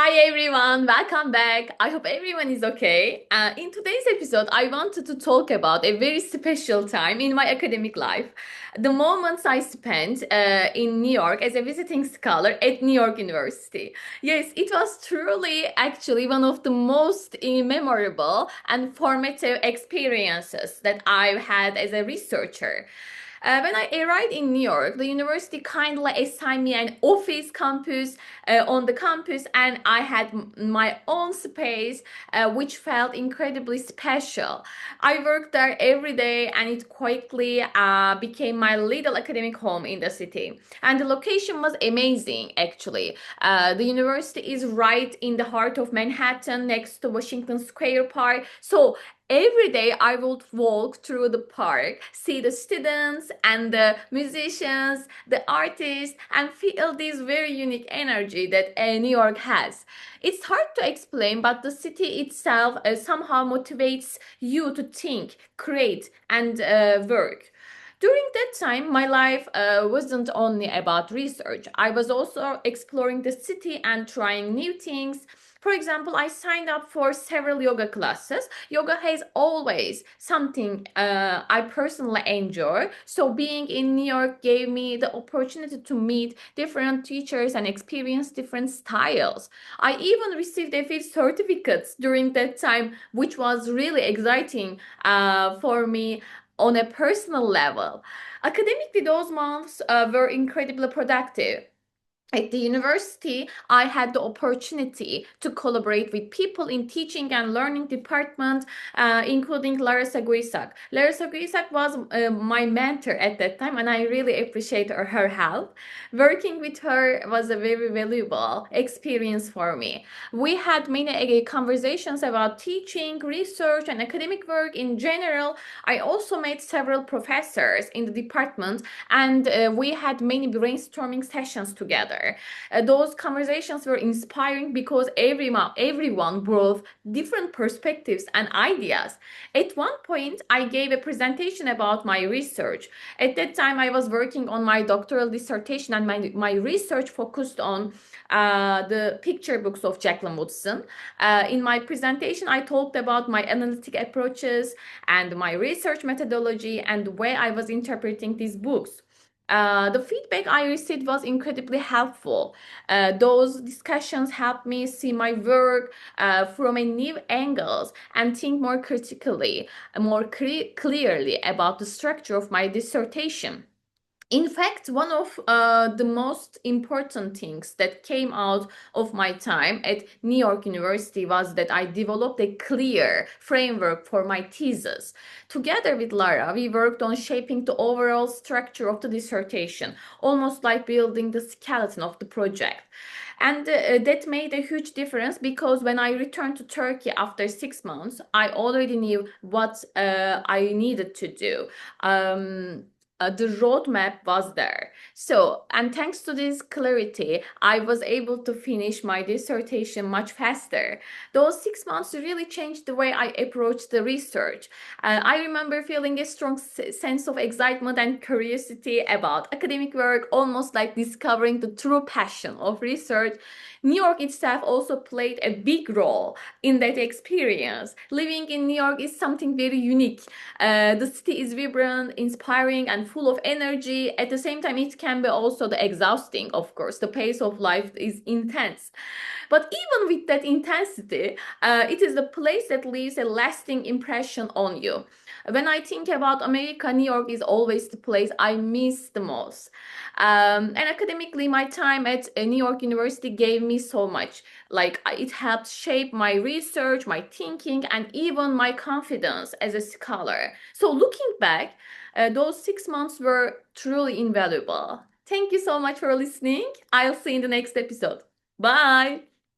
Hi everyone, welcome back. I hope everyone is okay. In today's episode, I wanted to talk about a very special time in my academic life. The moments I spent in New York as a visiting scholar at New York University. Yes, it was truly actually one of the most memorable and formative experiences that I've had as a researcher. When I arrived in New York, the university kindly assigned me an office campus on the campus, and I had my own space, which felt incredibly special. I worked there every day, and it quickly became my little academic home in the city. And the location was amazing, actually. The university is right in the heart of Manhattan, next to Washington Square Park. So every day I would walk through the park, see the students and the musicians, the artists, and feel this very unique energy that New York has. It's hard to explain, but the city itself somehow motivates you to think, create, and work. During that time, my life wasn't only about research. I was also exploring the city and trying new things. For example, I signed up for several yoga classes. Yoga has always something I personally enjoy. So being in New York gave me the opportunity to meet different teachers and experience different styles. I even received a few certificates during that time, which was really exciting for me on a personal level. Academically, those months were incredibly productive. At the university, I had the opportunity to collaborate with people in teaching and learning department, including Larissa Guisak. Larissa Guisak was my mentor at that time, and I really appreciate her help. Working with her was a very valuable experience for me. We had many conversations about teaching, research, and academic work in general. I also met several professors in the department, and we had many brainstorming sessions together. Those conversations were inspiring because everyone brought different perspectives and ideas. At one point, I gave a presentation about my research. At that time, I was working on my doctoral dissertation, and my research focused on the picture books of Jacqueline Woodson. In my presentation, I talked about my analytic approaches and my research methodology and the way I was interpreting these books. The feedback I received was incredibly helpful. Those discussions helped me see my work from a new angles and think more critically, more clearly about the structure of my dissertation. In fact, one of the most important things that came out of my time at New York University was that I developed a clear framework for my thesis. Together with Lara, we worked on shaping the overall structure of the dissertation, almost like building the skeleton of the project. And that made a huge difference because when I returned to Turkey after 6 months, I already knew what I needed to do. The roadmap was there. So, and thanks to this clarity, I was able to finish my dissertation much faster. Those 6 months really changed the way I approached the research. I remember feeling a strong sense of excitement and curiosity about academic work, almost like discovering the true passion of research. New York itself also played a big role in that experience. Living in New York is something very unique. The city is vibrant, inspiring, and full of energy. At the same time, it can be also the exhausting, of course. The pace of life is intense. But even with that intensity, it is the place that leaves a lasting impression on you. When I think about America, New York is always the place I miss the most. And academically, my time at New York University gave me so much. Like it helped shape my research, my thinking, and even my confidence as a scholar. So looking back, those 6 months were truly invaluable. Thank you so much for listening. I'll see you in the next episode. Bye.